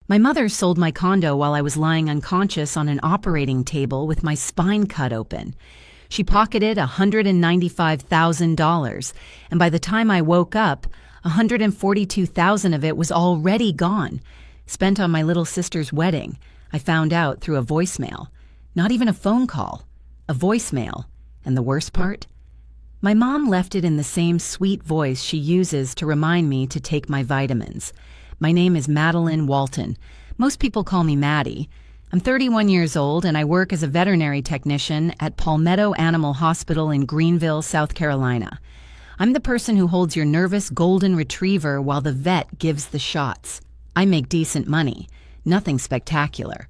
My mother sold my condo while I was lying unconscious on an operating table with my spine cut open. She pocketed $195,000, and by the time I woke up, $142,000 of it was already gone, spent on my little sister's wedding. I found out through a voicemail. Not even a phone call, a voicemail. And the worst part? My mom left it in the same sweet voice she uses to remind me to take my vitamins. My name is Madeline Walton. Most people call me Maddie. I'm 31 years old and I work as a veterinary technician at Palmetto Animal Hospital in Greenville, South Carolina. I'm the person who holds your nervous golden retriever while the vet gives the shots. I make decent money, nothing spectacular.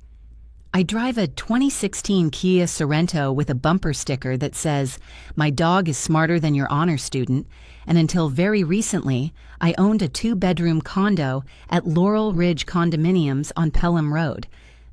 I drive a 2016 Kia Sorento with a bumper sticker that says, "My dog is smarter than your honor student," and until very recently, I owned a 2-bedroom condo at Laurel Ridge Condominiums on Pelham Road.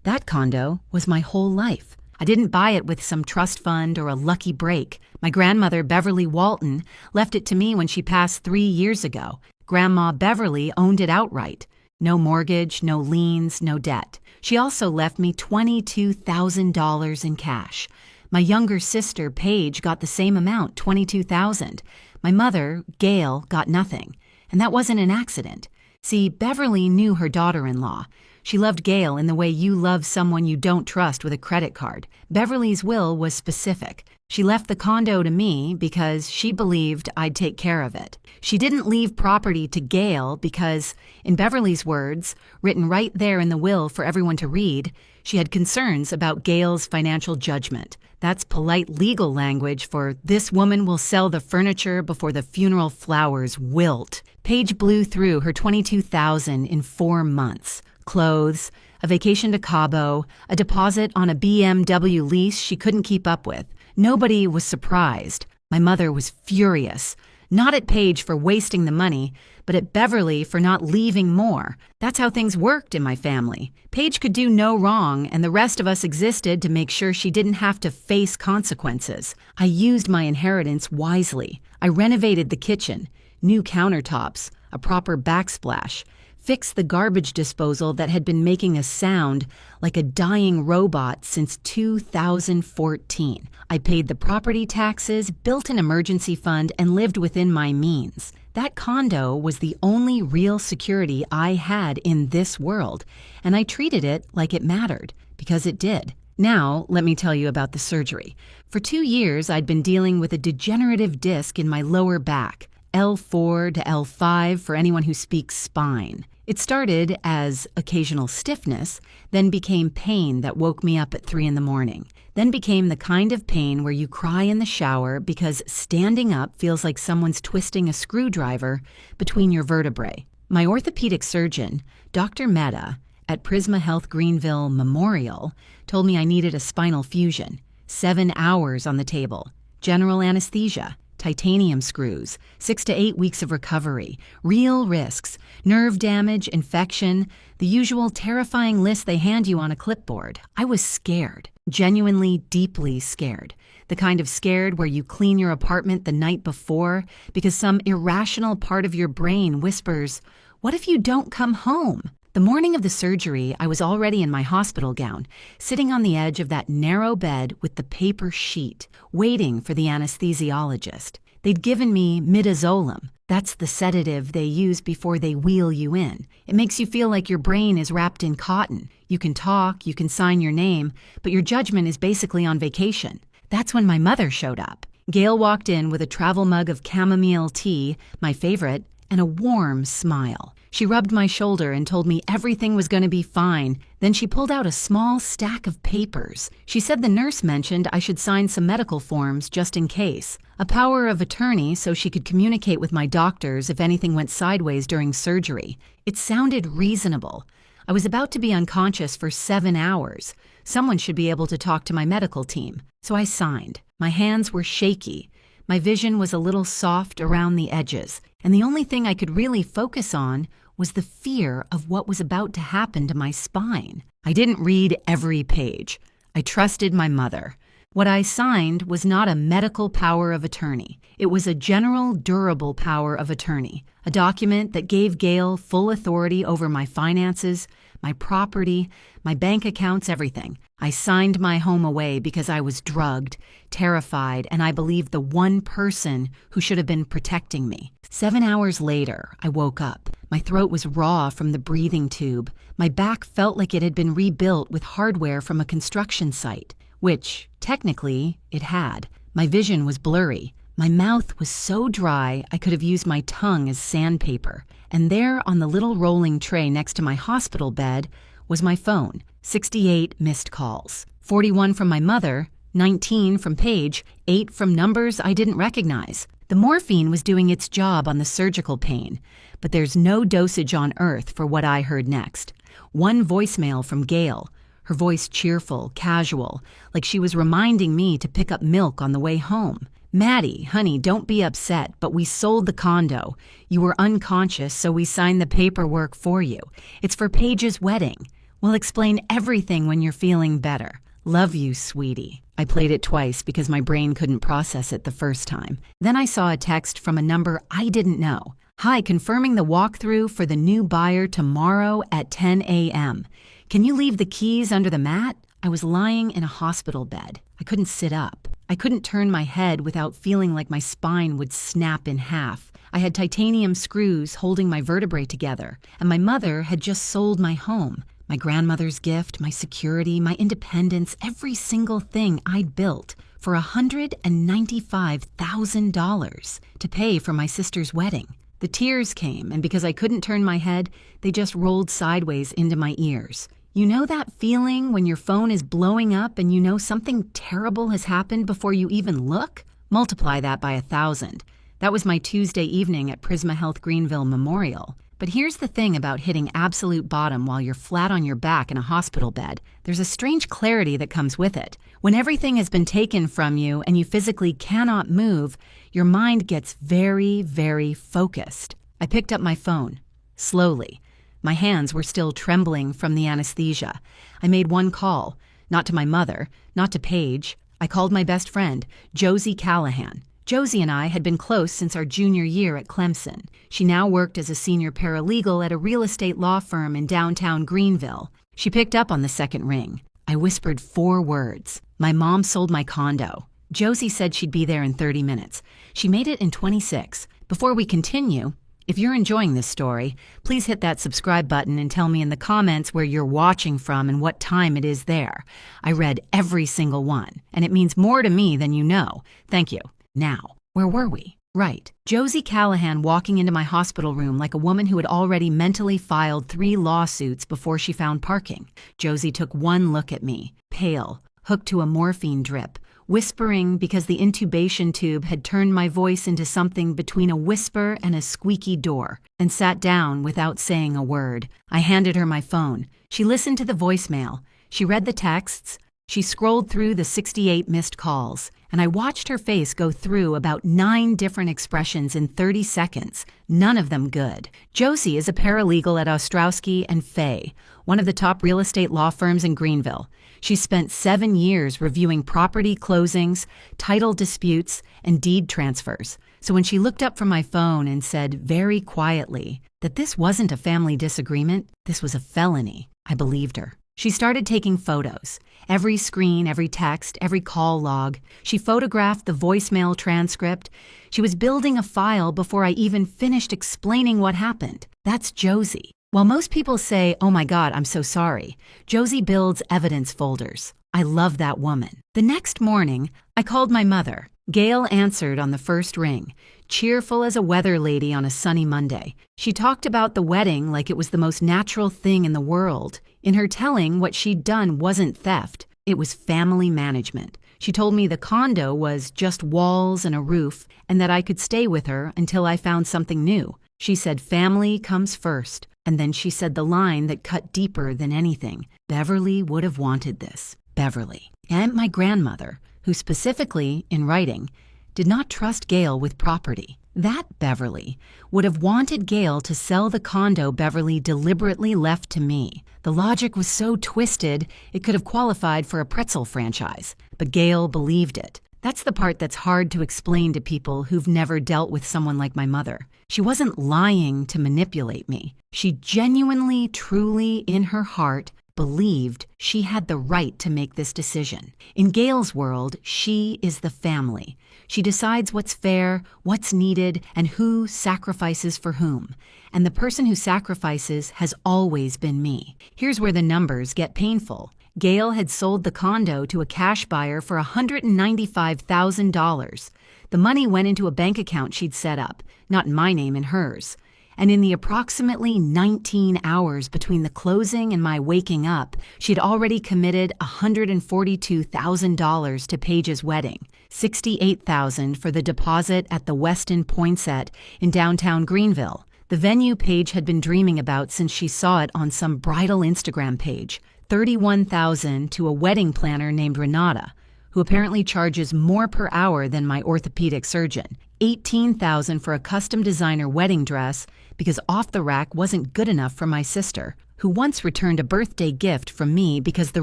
That condo was my whole life. I didn't buy it with some trust fund or a lucky break. My grandmother, Beverly Walton, left it to me when she passed 3 years ago. Grandma Beverly owned it outright. No mortgage, no liens, no debt. She also left me $22,000 in cash. My younger sister, Paige, got the same amount, $22,000. My mother, Gail, got nothing. And that wasn't an accident. See, Beverly knew her daughter-in-law. She loved Gail in the way you love someone you don't trust with a credit card. Beverly's will was specific. She left the condo to me because she believed I'd take care of it. She didn't leave property to Gail because, in Beverly's words, written right there in the will for everyone to read, she had concerns about Gail's financial judgment. That's polite legal language for "this woman will sell the furniture before the funeral flowers wilt." Paige blew through her $22,000 in 4 months. Clothes, a vacation to Cabo, a deposit on a BMW lease she couldn't keep up with. Nobody was surprised. My mother was furious. Not at Paige for wasting the money, but at Beverly for not leaving more. That's how things worked in my family. Paige could do no wrong, and the rest of us existed to make sure she didn't have to face consequences. I used my inheritance wisely. I renovated the kitchen, new countertops, a proper backsplash, fixed the garbage disposal that had been making a sound like a dying robot since 2014. I paid the property taxes, built an emergency fund, and lived within my means. That condo was the only real security I had in this world, and I treated it like it mattered, because it did. Now, let me tell you about the surgery. For 2 years, I'd been dealing with a degenerative disc in my lower back, L4 to L5 for anyone who speaks spine. It started as occasional stiffness, then became pain that woke me up at 3 in the morning, then became the kind of pain where you cry in the shower because standing up feels like someone's twisting a screwdriver between your vertebrae. My orthopedic surgeon, Dr. Mehta, at Prisma Health Greenville Memorial, told me I needed a spinal fusion, 7 hours on the table, general anesthesia, titanium screws, 6 to 8 weeks of recovery, real risks, nerve damage, infection, the usual terrifying list they hand you on a clipboard. I was scared, genuinely deeply scared. The kind of scared where you clean your apartment the night before because some irrational part of your brain whispers, "What if you don't come home?" The morning of the surgery, I was already in my hospital gown, sitting on the edge of that narrow bed with the paper sheet, waiting for the anesthesiologist. They'd given me midazolam. That's the sedative they use before they wheel you in. It makes you feel like your brain is wrapped in cotton. You can talk, you can sign your name, but your judgment is basically on vacation. That's when my mother showed up. Gail walked in with a travel mug of chamomile tea, my favorite, and a warm smile. She rubbed my shoulder and told me everything was going to be fine. Then she pulled out a small stack of papers. She said the nurse mentioned I should sign some medical forms just in case. A power of attorney so she could communicate with my doctors if anything went sideways during surgery. It sounded reasonable. I was about to be unconscious for 7 hours. Someone should be able to talk to my medical team. So I signed. My hands were shaky. My vision was a little soft around the edges, and the only thing I could really focus on was the fear of what was about to happen to my spine. I didn't read every page. I trusted my mother. What I signed was not a medical power of attorney. It was a general durable power of attorney, a document that gave Gail full authority over my finances, my property, my bank accounts, everything. I signed my home away because I was drugged, terrified, and I believed the one person who should have been protecting me. 7 hours later, I woke up. My throat was raw from the breathing tube. My back felt like it had been rebuilt with hardware from a construction site, which, technically, it had. My vision was blurry. My mouth was so dry I could have used my tongue as sandpaper. And there on the little rolling tray next to my hospital bed was my phone. 68 missed calls. 41 from my mother, 19 from Paige, 8 from numbers I didn't recognize. The morphine was doing its job on the surgical pain, but there's no dosage on earth for what I heard next. One voicemail from Gail, her voice cheerful, casual, like she was reminding me to pick up milk on the way home. Maddie, honey, don't be upset, but we sold the condo. You were unconscious, so we signed the paperwork for you. It's for Paige's wedding. We'll explain everything when you're feeling better. Love you, sweetie. I played it twice because my brain couldn't process it the first time. Then I saw a text from a number I didn't know. Hi, confirming the walkthrough for the new buyer tomorrow at 10 a.m. Can you leave the keys under the mat? I was lying in a hospital bed. I couldn't sit up. I couldn't turn my head without feeling like my spine would snap in half. I had titanium screws holding my vertebrae together, and my mother had just sold my home. My grandmother's gift, my security, my independence, every single thing I'd built for $195,000 to pay for my sister's wedding. The tears came, and because I couldn't turn my head, they just rolled sideways into my ears. You know that feeling when your phone is blowing up and you know something terrible has happened before you even look? Multiply that by 1,000. That was my Tuesday evening at Prisma Health Greenville Memorial. But here's the thing about hitting absolute bottom while you're flat on your back in a hospital bed. There's a strange clarity that comes with it. When everything has been taken from you and you physically cannot move, your mind gets very, very focused. I picked up my phone, slowly. My hands were still trembling from the anesthesia. I made one call, not to my mother, not to Paige. I called my best friend, Josie Callahan. Josie and I had been close since our junior year at Clemson. She now worked as a senior paralegal at a real estate law firm in downtown Greenville. She picked up on the second ring. I whispered 4 words. My mom sold my condo. Josie said she'd be there in 30 minutes. She made it in 26. Before we continue, if you're enjoying this story, please hit that subscribe button and tell me in the comments where you're watching from and what time it is there. I read every single one, and it means more to me than you know. Thank you. Now, where were we? Right. Josie Callahan walking into my hospital room like a woman who had already mentally filed 3 lawsuits before she found parking. Josie took one look at me, pale, hooked to a morphine drip, whispering because the intubation tube had turned my voice into something between a whisper and a squeaky door, and sat down without saying a word. I handed her my phone. She listened to the voicemail. She read the texts. She scrolled through the 68 missed calls, and I watched her face go through about 9 different expressions in 30 seconds, none of them good. Josie is a paralegal at Ostrowski and Fay, one of the top real estate law firms in Greenville. She spent 7 years reviewing property closings, title disputes, and deed transfers. So when she looked up from my phone and said very quietly that this wasn't a family disagreement, this was a felony, I believed her. She started taking photos. Every screen, every text, every call log. She photographed the voicemail transcript. She was building a file before I even finished explaining what happened. That's Josie. While most people say, oh my God, I'm so sorry, Josie builds evidence folders. I love that woman. The next morning, I called my mother. Gail answered on the first ring, cheerful as a weather lady on a sunny Monday. She talked about the wedding like it was the most natural thing in the world. In her telling, what she'd done wasn't theft. It was family management. She told me the condo was just walls and a roof, and that I could stay with her until I found something new. She said family comes first. And then she said the line that cut deeper than anything. Beverly would have wanted this. Beverly. And my grandmother, who specifically, in writing, did not trust Gail with property. That Beverly would have wanted Gail to sell the condo Beverly deliberately left to me. The logic was so twisted, it could have qualified for a pretzel franchise. But Gail believed it. That's the part that's hard to explain to people who've never dealt with someone like my mother. She wasn't lying to manipulate me. She genuinely, truly, in her heart, believed she had the right to make this decision. In Gail's world, she is the family. She decides what's fair, what's needed, and who sacrifices for whom. And the person who sacrifices has always been me. Here's where the numbers get painful. Gail had sold the condo to a cash buyer for $195,000. The money went into a bank account she'd set up, not in my name, in hers. And in the approximately 19 hours between the closing and my waking up, she'd already committed $142,000 to Paige's wedding, $68,000 for the deposit at the Westin Poinsett in downtown Greenville, the venue Paige had been dreaming about since she saw it on some bridal Instagram page, $31,000 to a wedding planner named Renata, who apparently charges more per hour than my orthopedic surgeon, $18,000 for a custom designer wedding dress because off the rack wasn't good enough for my sister, who once returned a birthday gift from me because the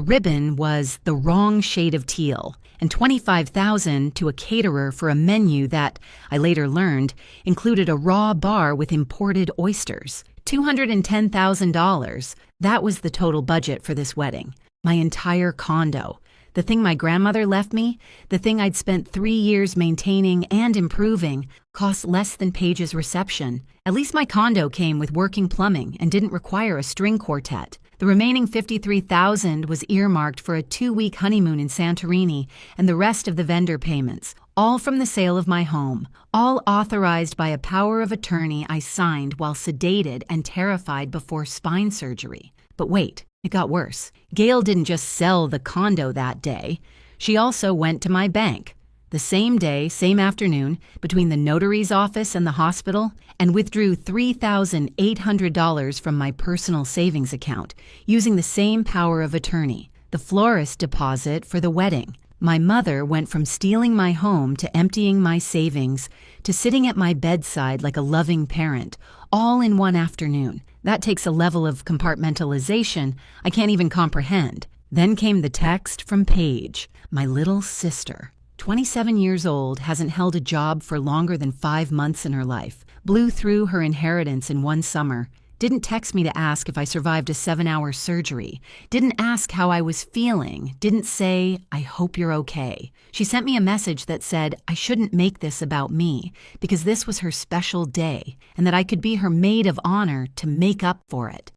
ribbon was the wrong shade of teal, and $25,000 to a caterer for a menu that, I later learned, included a raw bar with imported oysters. $210,000. That was the total budget for this wedding. My entire condo. The thing my grandmother left me, the thing I'd spent 3 years maintaining and improving, cost less than Paige's reception. At least my condo came with working plumbing and didn't require a string quartet. The remaining $53,000 was earmarked for a 2-week honeymoon in Santorini and the rest of the vendor payments, all from the sale of my home, all authorized by a power of attorney I signed while sedated and terrified before spine surgery. But wait. It got worse. Gail didn't just sell the condo that day. She also went to my bank, the same day, same afternoon, between the notary's office and the hospital, and withdrew $3,800 from my personal savings account, using the same power of attorney, the florist deposit for the wedding. My mother went from stealing my home to emptying my savings to sitting at my bedside like a loving parent, all in one afternoon. That takes a level of compartmentalization I can't even comprehend. Then came the text from Paige, my little sister. 27 years old, hasn't held a job for longer than 5 months in her life, blew through her inheritance in one summer, didn't text me to ask if I survived a 7-hour surgery, didn't ask how I was feeling, didn't say, I hope you're okay. She sent me a message that said I shouldn't make this about me because this was her special day and that I could be her maid of honor to make up for it.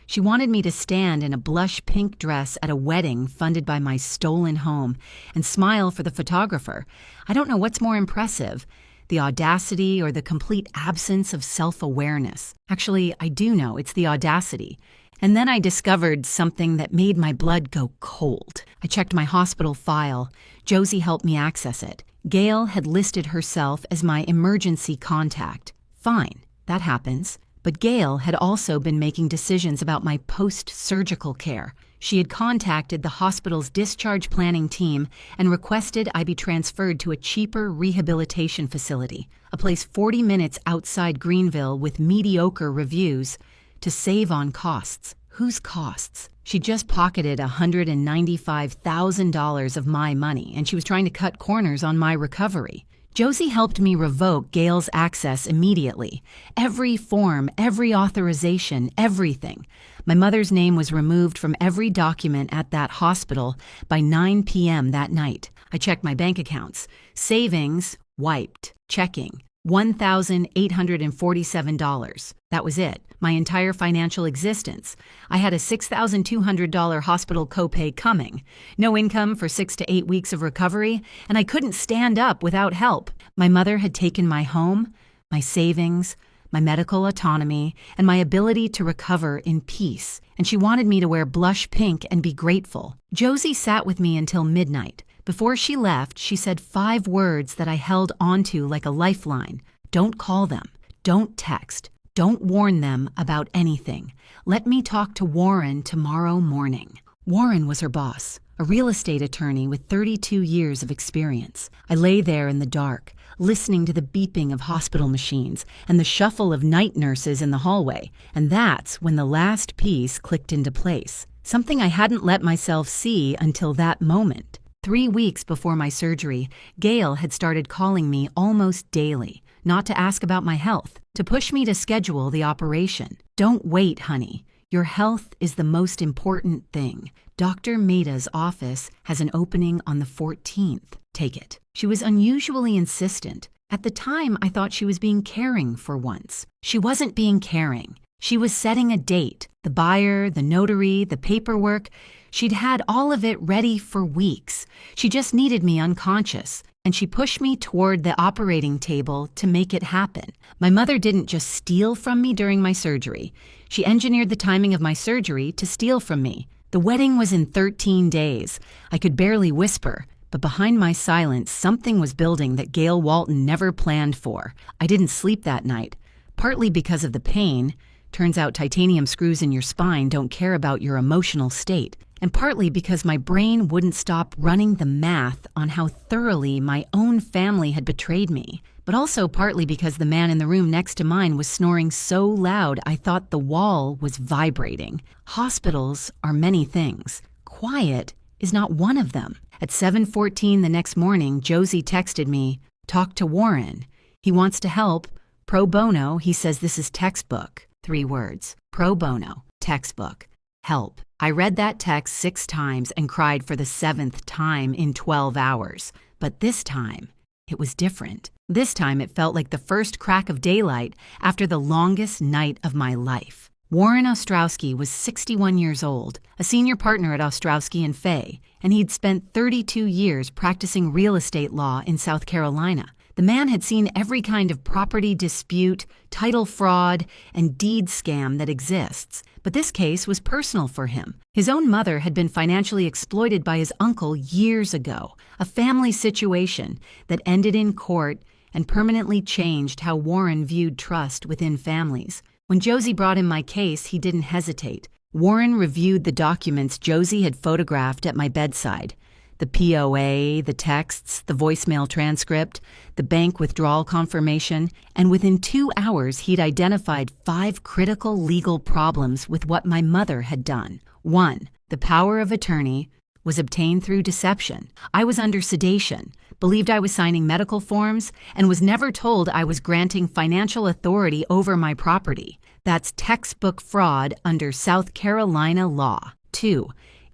She wanted me to stand in a blush pink dress at a wedding funded by my stolen home and smile for the photographer. I don't know what's more impressive, the audacity or the complete absence of self-awareness. Actually, I do know it's the audacity. And then I discovered something that made my blood go cold. I checked my hospital file. Josie helped me access it. Gail had listed herself as my emergency contact. Fine, that happens. But Gail had also been making decisions about my post-surgical care. She had contacted the hospital's discharge planning team and requested I be transferred to a cheaper rehabilitation facility, a place 40 minutes outside Greenville with mediocre reviews, to save on costs. Whose costs? She just pocketed $195,000 of my money, and she was trying to cut corners on my recovery. Josie helped me revoke Gail's access immediately. Every form, every authorization, everything. My mother's name was removed from every document at that hospital by 9 p.m. that night. I checked my bank accounts. Savings, wiped. Checking, $1,847. That was it. My entire financial existence. I had a $6,200 hospital copay coming, no income for 6 to 8 weeks of recovery, and I couldn't stand up without help. My mother had taken my home, my savings, my medical autonomy, and my ability to recover in peace, and she wanted me to wear blush pink and be grateful. Josie sat with me until midnight. Before she left, she said 5 words that I held onto like a lifeline. Don't call them. Don't text. Don't warn them about anything. Let me talk to Warren tomorrow morning. Warren was her boss, a real estate attorney with 32 years of experience. I lay there in the dark, listening to the beeping of hospital machines and the shuffle of night nurses in the hallway, and that's when the last piece clicked into place, something I hadn't let myself see until that moment. 3 weeks before my surgery, Gail had started calling me almost daily. not to ask about my health, to push me to schedule the operation. Don't wait, honey. Your health is the most important thing. Dr. Maida's office has an opening on the 14th. Take it. She was unusually insistent. At the time, I thought she was being caring for once. She wasn't being caring. She was setting a date. The buyer, the notary, the paperwork. She'd had all of it ready for weeks. She just needed me unconscious, and she pushed me toward the operating table to make it happen. My mother didn't just steal from me during my surgery. She engineered the timing of my surgery to steal from me. The wedding was in 13 days. I could barely whisper, but behind my silence, something was building that Gail Walton never planned for. I didn't sleep that night, partly because of the pain. Turns out titanium screws in your spine don't care about your emotional state. And partly because my brain wouldn't stop running the math on how thoroughly my own family had betrayed me. But also partly because the man in the room next to mine was snoring so loud I thought the wall was vibrating. Hospitals are many things. Quiet is not one of them. At 7:14 the next morning, Josie texted me, "Talk to Warren. He wants to help. Pro bono, he says this is textbook." 3 words. Pro bono, textbook, help. I read that text 6 times and cried for the 7th time in 12 hours. But this time, it was different. This time it felt like the first crack of daylight after the longest night of my life. Warren Ostrowski was 61 years old, a senior partner at Ostrowski and Fay, and he'd spent 32 years practicing real estate law in South Carolina. The man had seen every kind of property dispute, title fraud, and deed scam that exists. But this case was personal for him. His own mother had been financially exploited by his uncle years ago, a family situation that ended in court and permanently changed how Warren viewed trust within families. When Josie brought him my case, he didn't hesitate. Warren reviewed the documents Josie had photographed at my bedside. The POA, the texts, the voicemail transcript, the bank withdrawal confirmation, and within 2 hours he'd identified 5 critical legal problems with what my mother had done. 1. The power of attorney was obtained through deception. I was under sedation, believed I was signing medical forms, and was never told I was granting financial authority over my property. That's textbook fraud under South Carolina law. 2.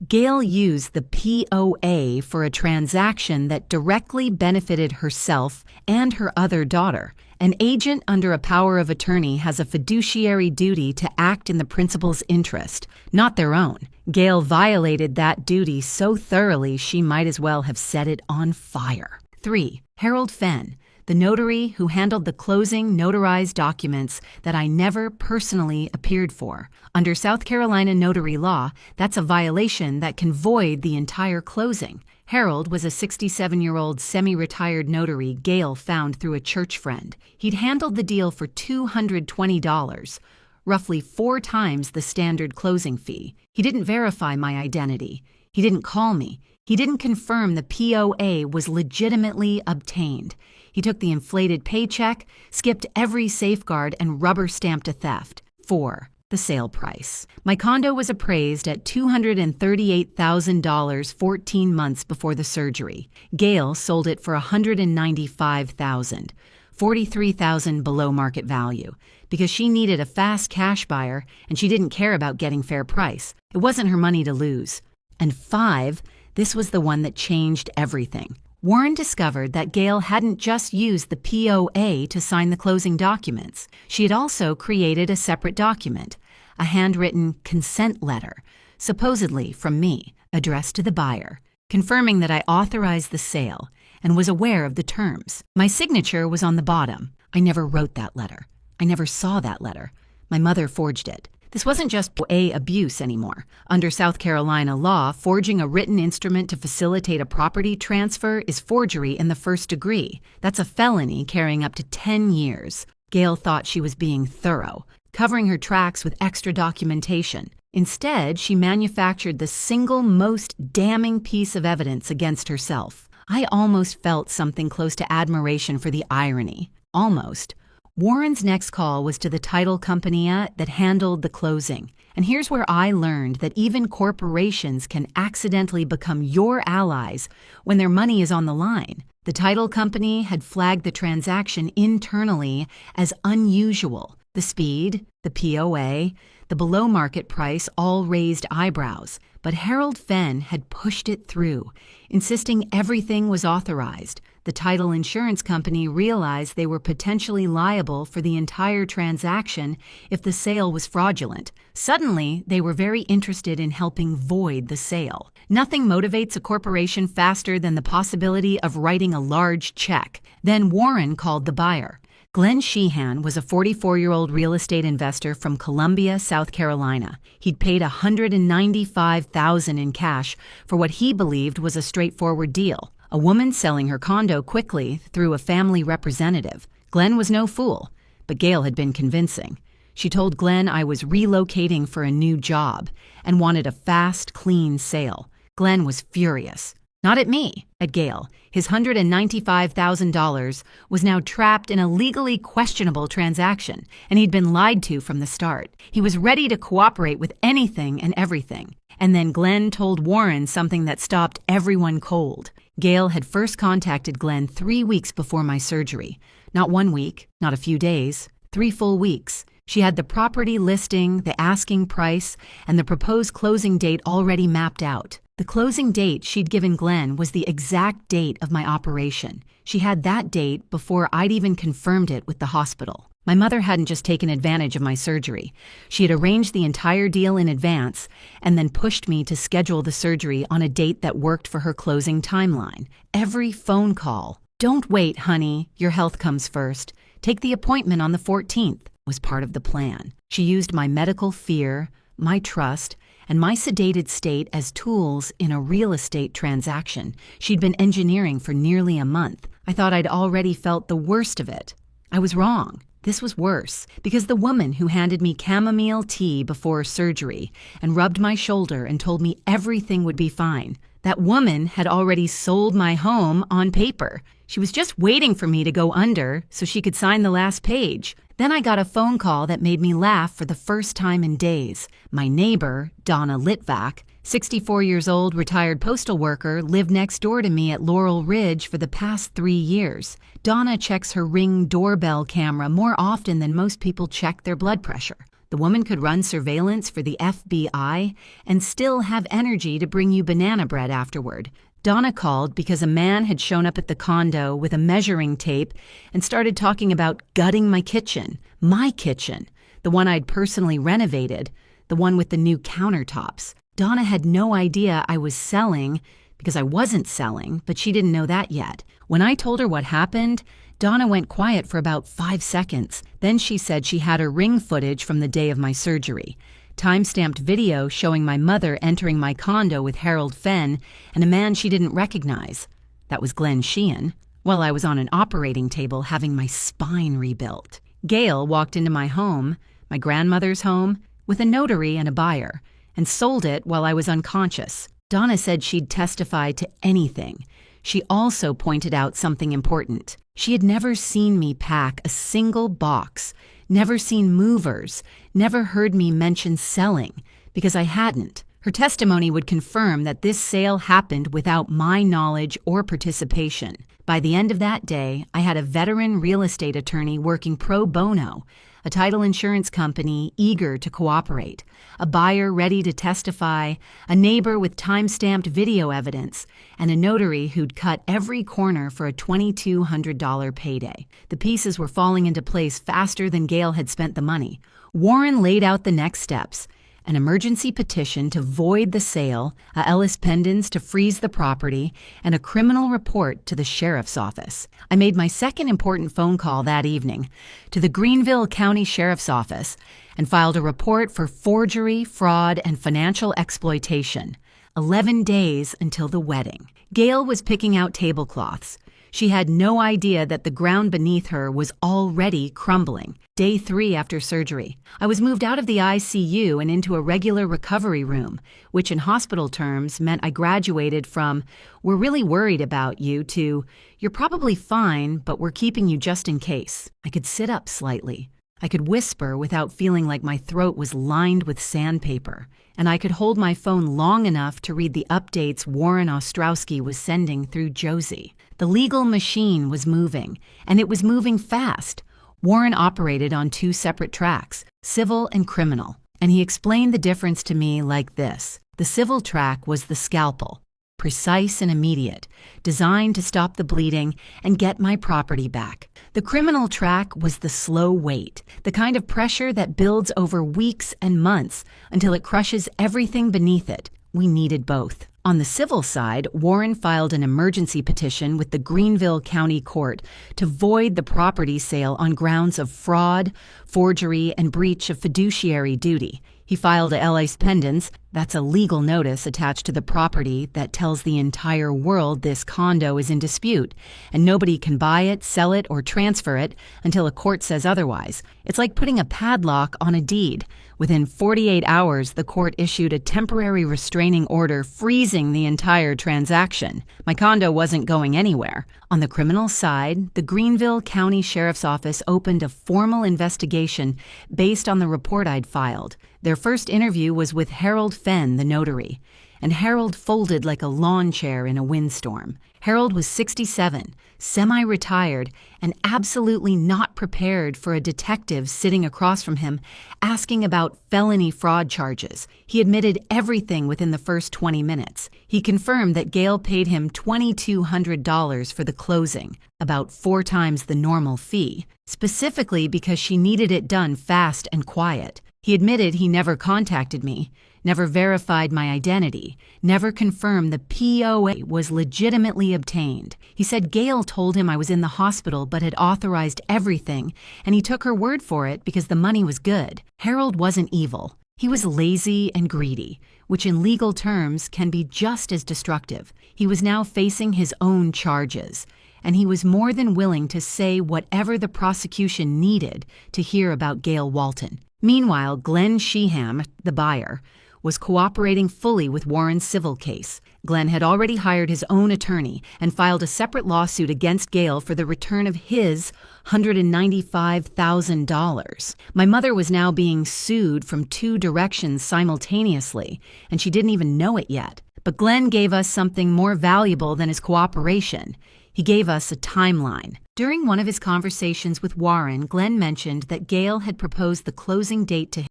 Gail used the POA for a transaction that directly benefited herself and her other daughter. An agent under a power of attorney has a fiduciary duty to act in the principal's interest, not their own. Gail violated that duty so thoroughly she might as well have set it on fire. 3. Harold Fenn, the notary who handled the closing notarized documents that I never personally appeared for. Under South Carolina notary law, that's a violation that can void the entire closing. Harold was a 67-year-old semi-retired notary Gail found through a church friend. He'd handled the deal for $220, roughly 4 times the standard closing fee. He didn't verify my identity. He didn't call me. He didn't confirm the POA was legitimately obtained. He took the inflated paycheck, skipped every safeguard, and rubber-stamped a theft. 4. The sale price. My condo was appraised at $238,000 14 months before the surgery. Gail sold it for $195,000, $43,000 below market value, because she needed a fast cash buyer and she didn't care about getting fair price. It wasn't her money to lose. And 5, this was the one that changed everything. Warren discovered that Gail hadn't just used the POA to sign the closing documents. She had also created a separate document, a handwritten consent letter, supposedly from me, addressed to the buyer, confirming that I authorized the sale and was aware of the terms. My signature was on the bottom. I never wrote that letter. I never saw that letter. My mother forged it. This wasn't just POA abuse anymore. Under South Carolina law, forging a written instrument to facilitate a property transfer is forgery in the first degree. That's a felony carrying up to 10 years. Gail thought she was being thorough, covering her tracks with extra documentation. Instead, she manufactured the single most damning piece of evidence against herself. I almost felt something close to admiration for the irony. Almost. Warren's next call was to the title company that handled the closing. And here's where I learned that even corporations can accidentally become your allies when their money is on the line. The title company had flagged the transaction internally as unusual. The speed, the POA, the below-market price all raised eyebrows. But Harold Fenn had pushed it through, insisting everything was authorized. The title insurance company realized they were potentially liable for the entire transaction if the sale was fraudulent. Suddenly, they were very interested in helping void the sale. Nothing motivates a corporation faster than the possibility of writing a large check. Then Warren called the buyer. Glenn Sheehan was a 44-year-old real estate investor from Columbia, South Carolina. He'd paid $195,000 in cash for what he believed was a straightforward deal. A woman selling her condo quickly through a family representative. Glenn was no fool, but Gail had been convincing. She told Glenn I was relocating for a new job and wanted a fast, clean sale. Glenn was furious. Not at me, at Gail. His $195,000 was now trapped in a legally questionable transaction, and he'd been lied to from the start. He was ready to cooperate with anything and everything. And then Glenn told Warren something that stopped everyone cold. Gail had first contacted Glenn 3 weeks before my surgery. Not 1 week, not a few days, 3 full weeks. She had the property listing, the asking price, and the proposed closing date already mapped out. The closing date she'd given Glenn was the exact date of my operation. She had that date before I'd even confirmed it with the hospital. My mother hadn't just taken advantage of my surgery. She had arranged the entire deal in advance and then pushed me to schedule the surgery on a date that worked for her closing timeline. Every phone call, "Don't wait, honey, your health comes first. Take the appointment on the 14th, was part of the plan. She used my medical fear, my trust, and my sedated state as tools in a real estate transaction she'd been engineering for nearly a month. I thought I'd already felt the worst of it. I was wrong. This was worse, because the woman who handed me chamomile tea before surgery and rubbed my shoulder and told me everything would be fine, that woman had already sold my home on paper. She was just waiting for me to go under so she could sign the last page. Then I got a phone call that made me laugh for the first time in days. My neighbor, Donna Litvak, 64 years old, retired postal worker, lived next door to me at Laurel Ridge for the past 3 years. Donna checks her Ring doorbell camera more often than most people check their blood pressure. The woman could run surveillance for the FBI and still have energy to bring you banana bread afterward. Donna called because a man had shown up at the condo with a measuring tape and started talking about gutting my kitchen, the one I'd personally renovated, the one with the new countertops. Donna had no idea I was selling because I wasn't selling, but she didn't know that yet. When I told her what happened, Donna went quiet for about 5 seconds. Then she said she had her Ring footage from the day of my surgery. Time-stamped video showing my mother entering my condo with Harold Fenn and a man she didn't recognize. That was Glenn Sheehan, while I was on an operating table having my spine rebuilt. Gail walked into my home, my grandmother's home, with a notary and a buyer, and sold it while I was unconscious. Donna said she'd testify to anything. She also pointed out something important. She had never seen me pack a single box, never seen movers, never heard me mention selling, because I hadn't. Her testimony would confirm that this sale happened without my knowledge or participation. By the end of that day, I had a veteran real estate attorney working pro bono, a title insurance company eager to cooperate, a buyer ready to testify, a neighbor with time-stamped video evidence, and a notary who'd cut every corner for a $2,200 payday. The pieces were falling into place faster than Gail had spent the money. Warren laid out the next steps: an emergency petition to void the sale, a Ellis Pendens to freeze the property, and a criminal report to the sheriff's office. I made my second important phone call that evening to the Greenville County Sheriff's Office and filed a report for forgery, fraud, and financial exploitation. 11 days until the wedding. Gail was picking out tablecloths. She had no idea that the ground beneath her was already crumbling. Day 3 after surgery, I was moved out of the ICU and into a regular recovery room, which in hospital terms meant I graduated from, "We're really worried about you," to, "You're probably fine, but we're keeping you just in case." I could sit up slightly. I could whisper without feeling like my throat was lined with sandpaper, and I could hold my phone long enough to read the updates Warren Ostrowski was sending through Josie. The legal machine was moving, and it was moving fast. Warren operated on 2 separate tracks, civil and criminal, and he explained the difference to me like this. The civil track was the scalpel, precise and immediate, designed to stop the bleeding and get my property back. The criminal track was the slow wait, the kind of pressure that builds over weeks and months until it crushes everything beneath it. We needed both. On the civil side, Warren filed an emergency petition with the Greenville County Court to void the property sale on grounds of fraud, forgery, and breach of fiduciary duty. He filed a lis pendens, that's a legal notice attached to the property that tells the entire world this condo is in dispute, and nobody can buy it, sell it, or transfer it until a court says otherwise. It's like putting a padlock on a deed. Within 48 hours, the court issued a temporary restraining order freezing the entire transaction. My condo wasn't going anywhere. On the criminal side, the Greenville County Sheriff's Office opened a formal investigation based on the report I'd filed. Their first interview was with Harold Fenn, the notary, and Harold folded like a lawn chair in a windstorm. Harold was 67, semi-retired, and absolutely not prepared for a detective sitting across from him asking about felony fraud charges. He admitted everything within the first 20 minutes. He confirmed that Gail paid him $2,200 for the closing, about 4 times the normal fee, specifically because she needed it done fast and quiet. He admitted he never contacted me, never verified my identity, never confirmed the POA was legitimately obtained. He said Gail told him I was in the hospital but had authorized everything, and he took her word for it because the money was good. Harold wasn't evil. He was lazy and greedy, which in legal terms can be just as destructive. He was now facing his own charges, and he was more than willing to say whatever the prosecution needed to hear about Gail Walton. Meanwhile, Glenn Sheeham, the buyer, was cooperating fully with Warren's civil case. Glenn had already hired his own attorney and filed a separate lawsuit against Gail for the return of his $195,000. My mother was now being sued from 2 directions simultaneously, and she didn't even know it yet. But Glenn gave us something more valuable than his cooperation. He gave us a timeline. During one of his conversations with Warren, Glenn mentioned that Gail had proposed the closing date to him